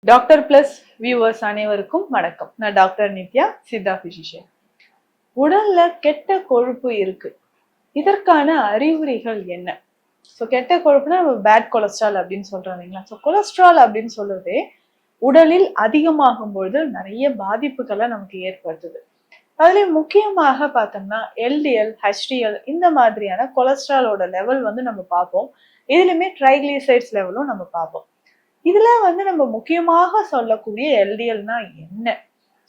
Doctor plus viewers அனைவருக்கும் வணக்கம். நான் டாக்டர் நித்யா, சித்தா பிசிஷியன். உடல்ல கெட்ட கொழுப்பு இருக்கு, இதற்கான அறிகுறிகள் என்ன? ஸோ கெட்ட கொழுப்புனா பேட் கொலஸ்ட்ரால் அப்படின்னு சொல்றோம் இல்லைங்களா? ஸோ கொலஸ்ட்ரால் அப்படின்னு சொல்றதே உடலில் அதிகமாகும் பொழுது நிறைய பாதிப்புகளை நமக்கு ஏற்படுத்துது. அதுலயும் முக்கியமாக பார்த்தோம்னா எல்டிஎல், ஹெச்டிஎல் இந்த மாதிரியான கொலஸ்ட்ராலோட லெவல் வந்து நம்ம பார்ப்போம். இதுலயுமே ட்ரைகிளிசரைட்ஸ் லெவலும் நம்ம பார்ப்போம். இதுல வந்து நம்ம முக்கியமாக சொல்லக்கூடிய எல்டிஎல்னா என்ன?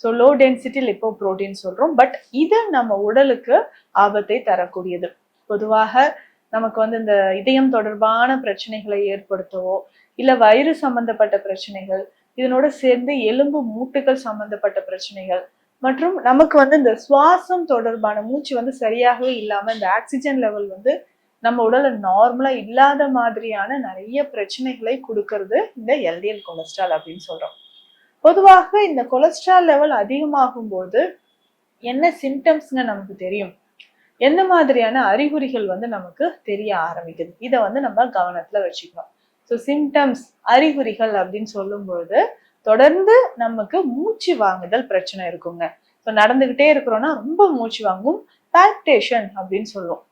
So low density lipo protein சொல்றோம். பட் இது நம்ம உடலுக்கு ஆபத்தை தரக்கூடியது. பொதுவாக நமக்கு வந்து இந்த இதயம் தொடர்பான பிரச்சனைகளை ஏற்படுத்தவோ, இல்ல வயிறு சம்பந்தப்பட்ட பிரச்சனைகள், இதனோட சேர்ந்து எலும்பு மூட்டுகள் சம்பந்தப்பட்ட பிரச்சனைகள், மற்றும் நமக்கு வந்து இந்த சுவாசம் தொடர்பான மூச்சு வந்து சரியாகவே இல்லாம இந்த ஆக்சிஜன் லெவல் வந்து நம்ம உடல்ல நார்மலா இல்லாத மாதிரியான நிறைய பிரச்சனைகளை கொடுக்கறது இந்த எல்டிஎல் கொலஸ்ட்ரால் அப்படின்னு சொல்றோம். பொதுவாக இந்த கொலஸ்ட்ரால் லெவல் அதிகமாகும் போது என்ன சிம்டம்ஸ்ங்க நமக்கு தெரியும், எந்த மாதிரியான அறிகுறிகள் வந்து நமக்கு தெரிய ஆரம்பிக்குது, இதை வந்து நம்ம கவனத்துல வச்சுக்கணும். ஸோ சிம்டம்ஸ், அறிகுறிகள் அப்படின்னு சொல்லும் பொழுது தொடர்ந்து நமக்கு மூச்சு வாங்குதல் பிரச்சனை இருக்குங்க. ஸோ நடந்துகிட்டே இருக்கிறோம்னா ரொம்ப மூச்சு வாங்கும், பால்பிடேஷன் அப்படின்னு சொல்லுவோம்.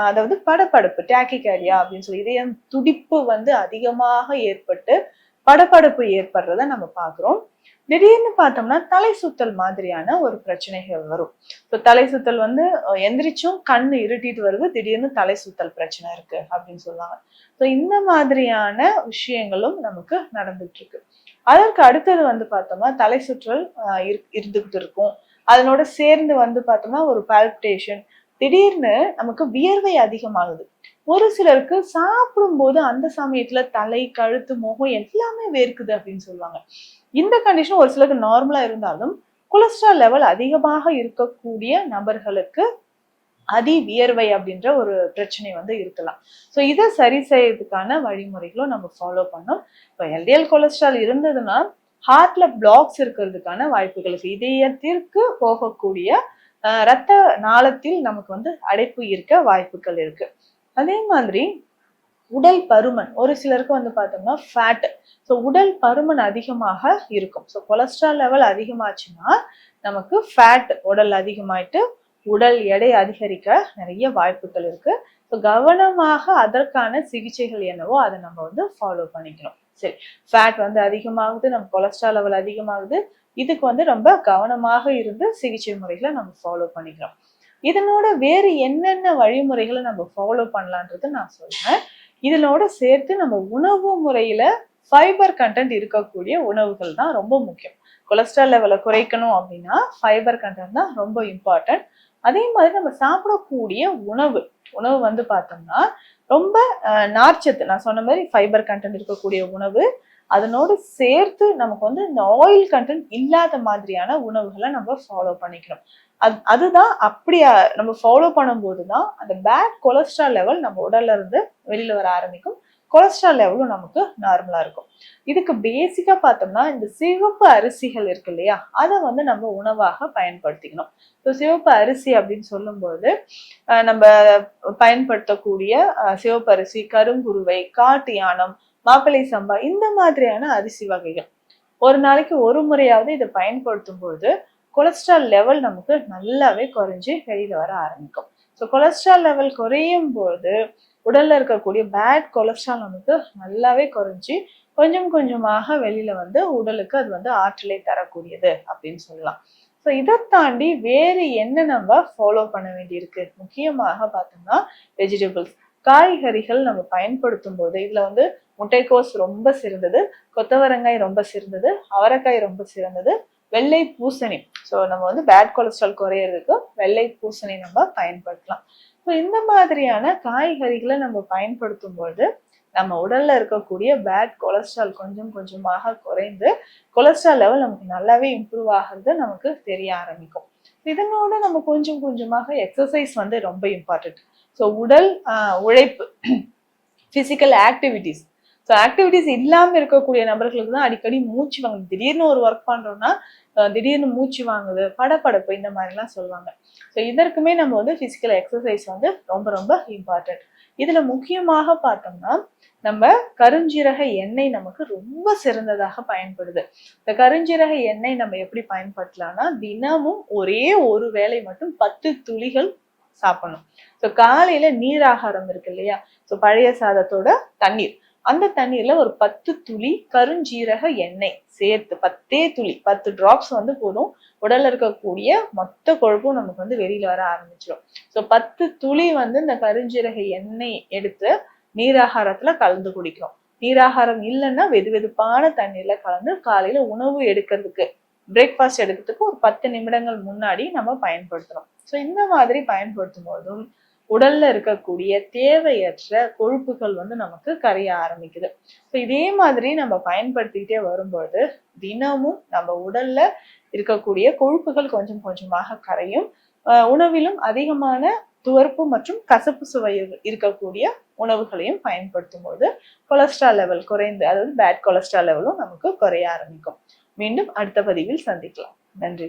அதாவது படபடப்பு, டாக்கிகார்டியா அப்படின்னு சொல்லி இதயம் துடிப்பு வந்து அதிகமாக ஏற்பட்டு படபடப்பு ஏற்படுறத நம்ம பாக்குறோம். திடீர்னு பார்த்தோம்னா தலை சுத்தல் மாதிரியான ஒரு பிரச்சனைகள் வரும். இப்போ தலை சுத்தல் வந்து எந்திரிச்சும் கண்ணு இருட்டிட்டு வருது, திடீர்னு தலை சுத்தல் பிரச்சனை இருக்கு அப்படின்னு சொல்லுவாங்க. ஸோ இந்த மாதிரியான விஷயங்களும் நமக்கு நடந்துட்டு இருக்கு. அதற்கு அடுத்தது வந்து பார்த்தோம்னா தலை சுற்றல் இருந்துகிட்டு இருக்கும். அதனோட சேர்ந்து வந்து பார்த்தோம்னா ஒரு பால்பிடேஷன், திடீர்னு நமக்கு வியர்வை அதிகமாகுது. ஒரு சிலருக்கு சாப்பிடும் போது அந்த சமயத்துல தலை, கழுத்து, முகம் எல்லாமே வேர்க்குது அப்படின்னு சொல்லுவாங்க. இந்த கண்டிஷன் ஒரு சிலருக்கு நார்மலா இருந்தாலும் கொலஸ்ட்ரால் லெவல் அதிகமாக இருக்கக்கூடிய நபர்களுக்கு அதி வியர்வை அப்படின்ற ஒரு பிரச்சனை வந்து இருக்கலாம். ஸோ இதை சரி செய்யறதுக்கான வழிமுறைகளும் நம்ம ஃபாலோ பண்ணோம். இப்போ எல்டிஎல் கொலஸ்ட்ரால் இருந்ததுன்னா ஹார்ட்ல பிளாக்ஸ் இருக்கிறதுக்கான வாய்ப்புகள் இருக்கு. இதயத்திற்கு போகக்கூடிய இரத்த நாளத்தில் நமக்கு வந்து அடைப்பு இருக்க வாய்ப்புகள் இருக்கு. அதே மாதிரி உடல் பருமன், ஒரு சிலருக்கு வந்து பார்த்தோம்னா ஃபேட், ஸோ உடல் பருமன் அதிகமாக இருக்கும். ஸோ கொலஸ்ட்ரால் லெவல் அதிகமாச்சுன்னா நமக்கு ஃபேட் உடல் அதிகமாயிட்டு உடல் எடை அதிகரிக்க நிறைய வாய்ப்புகள் இருக்கு. ஸோ கவனமாக அதற்கான சிகிச்சைகள் என்னவோ அதை நம்ம வந்து ஃபாலோ பண்ணிக்கணும். சரி, ஃபேட் வந்து அதிகமாகுது, நம்ம கொலஸ்ட்ரால் லெவல் அதிகமாகுது, இதுக்கு வந்து ரொம்ப கவனமாக இருந்து சிகிச்சை முறைகளை நம்ம ஃபாலோ பண்ணிக்கிறோம். இதனோட வேறு என்னென்ன வழிமுறைகளை நம்ம ஃபாலோ பண்ணலான்றது நான் சொல்றேன். இதனோட சேர்த்து நம்ம உணவு முறையில ஃபைபர் கண்டென்ட் இருக்கக்கூடிய உணவுகள் தான் ரொம்ப முக்கியம். கொலஸ்ட்ரால் லெவலை குறைக்கணும் அப்படின்னா ஃபைபர் கண்டென்ட் தான் ரொம்ப இம்பார்ட்டன்ட். அதே மாதிரி நம்ம சாப்பிடக்கூடிய உணவு உணவு வந்து பார்த்தோம்னா ரொம்ப நார்ச்சத்து, நான் சொன்ன மாதிரி ஃபைபர் கண்டென்ட் இருக்கக்கூடிய உணவு, அதனோடு சேர்த்து நமக்கு வந்து இந்த ஆயில் கண்டென்ட் இல்லாத மாதிரியான உணவுகளை நம்ம ஃபாலோ பண்ணிக்கணும். அதுதான் அப்படியா நம்ம ஃபாலோ பண்ணும்போது தான் அந்த பேட் கொலஸ்ட்ரால் லெவல் நம்ம உடல்ல இருந்து வெளியில வர ஆரம்பிக்கும். கொலஸ்ட்ரால் லெவலும் நமக்கு நார்மலா இருக்கும். இதுக்கு பேசிக்கா பார்த்தோம்னா இந்த சிவப்பு அரிசிகள் இருக்கு இல்லையா, அதை வந்து நம்ம உணவாக பயன்படுத்திக்கணும். ஸோ சிவப்பு அரிசி அப்படின்னு சொல்லும்போது நம்ம பயன்படுத்தக்கூடிய சிவப்பு அரிசி, கருங்குருவை, காட்டு யானம், மாப்பிள்ளை சம்பா இந்த மாதிரியான அரிசி வகைகள் ஒரு நாளைக்கு ஒரு முறையாவது இதை பயன்படுத்தும் பொழுது கொலஸ்ட்ரால் லெவல் நமக்கு நல்லாவே குறைஞ்சி வெளியில வர ஆரம்பிக்கும். ஸோ கொலஸ்ட்ரால் லெவல் குறையும் போது உடல்ல இருக்கக்கூடிய பேட் கொலஸ்ட்ரால் நமக்கு நல்லாவே குறைஞ்சி கொஞ்சம் கொஞ்சமாக வெளியில வந்து உடலுக்கு அது வந்து ஆற்றலை தரக்கூடியது அப்படின்னு சொல்லலாம். ஸோ இதை தாண்டி வேறு என்ன நம்ம ஃபாலோ பண்ண வேண்டியிருக்கு? முக்கியமாக பார்த்தோம்னா வெஜிடபிள்ஸ், காய்கறிகள் நம்ம பயன்படுத்தும் போது இதுல வந்து முட்டைக்கோஸ் ரொம்ப சிறந்தது, கொத்தவரங்காய் ரொம்ப சிறந்தது, அவரைக்காய் ரொம்ப சிறந்தது, வெள்ளை பூசணி. ஸோ நம்ம வந்து பேட் கொலஸ்ட்ரால் குறையிறதுக்கு வெள்ளை பூசணி நம்ம பயன்படுத்தலாம். ஸோ இந்த மாதிரியான காய்கறிகளை நம்ம பயன்படுத்தும் பொழுது நம்ம உடல்ல இருக்கக்கூடிய பேட் கொலஸ்ட்ரால் கொஞ்சம் கொஞ்சமாக குறைந்து கொலஸ்ட்ரால் லெவல் நமக்கு நல்லாவே இம்ப்ரூவ் ஆகிறது நமக்கு தெரிய ஆரம்பிக்கும். இதனோட நம்ம கொஞ்சம் கொஞ்சமாக எக்ஸசைஸ் வந்து ரொம்ப இம்பார்ட்டன்ட். ஸோ உடல் உழைப்பு, பிசிக்கல் ஆக்டிவிட்டிஸ். ஸோ ஆக்டிவிட்டிஸ் இல்லாமல் இருக்கக்கூடிய நபர்களுக்கு தான் அடிக்கடி மூச்சு வாங்குது. திடீர்னு ஒரு ஒர்க் பண்றோம்னா திடீர்னு மூச்சு வாங்குது, படபடப்பு இந்த மாதிரிலாம் சொல்லுவாங்க. ஸோ இதற்குமே நம்ம வந்து பிசிக்கல் எக்ஸசைஸ் வந்து ரொம்ப ரொம்ப இம்பார்ட்டன்ட். இதுல முக்கியமாக பார்த்தோம்னா நம்ம கருஞ்சீரக எண்ணெய் நமக்கு ரொம்ப சிறந்ததாக பயன்படுது. இந்த கருஞ்சீரக எண்ணெய் நம்ம எப்படி பயன்படுத்தலாம்னா, தினமும் ஒரே ஒரு வேளை மட்டும் 10 துளிகள் சாப்பிடணும். ஸோ காலையில நீர் ஆகாரம் இருக்கு இல்லையா, ஸோ பழைய சாதத்தோட தண்ணீர், அந்த தண்ணீர்ல ஒரு 10 துளி கருஞ்சீரக எண்ணெய் சேர்த்து, 10 துளி 10 டிராப்ஸ் வந்து போதும். உடல்ல இருக்கக்கூடிய மொத்த கொழுப்பும் நமக்கு வந்து வெளியில வர ஆரம்பிச்சிடும். ஸோ 10 துளி வந்து இந்த கருஞ்சீரக எண்ணெய் எடுத்து நீராகாரத்துல கலந்து குடிக்கணும். நீராகாரம் இல்லைன்னா வெது வெதுப்பான தண்ணீர்ல கலந்து காலையில உணவு எடுக்கிறதுக்கு, பிரேக்ஃபாஸ்ட் எடுக்கிறதுக்கு ஒரு 10 நிமிடங்கள் முன்னாடி நம்ம பயன்படுத்தணும். ஸோ இந்த மாதிரி பயன்படுத்தும் போதும் உடல்ல இருக்கக்கூடிய தேவையற்ற கொழுப்புகள் வந்து நமக்கு கரைய ஆரம்பிக்குது. ஸோ இதே மாதிரி நம்ம பயன்படுத்திக்கிட்டே வரும்போது தினமும் நம்ம உடல்ல இருக்கக்கூடிய கொழுப்புகள் கொஞ்சம் கொஞ்சமாக கரையும். உணவிலும் அதிகமான துவர்ப்பு மற்றும் கசப்பு சுவை இருக்கக்கூடிய உணவுகளையும் பயன்படுத்தும் போது கொலஸ்ட்ரால் லெவல் குறைந்து, அதாவது பேட் கொலஸ்ட்ரால் லெவலும் நமக்கு குறைய ஆரம்பிக்கும். மீண்டும் அடுத்த பதிவில் சந்திக்கலாம். நன்றி.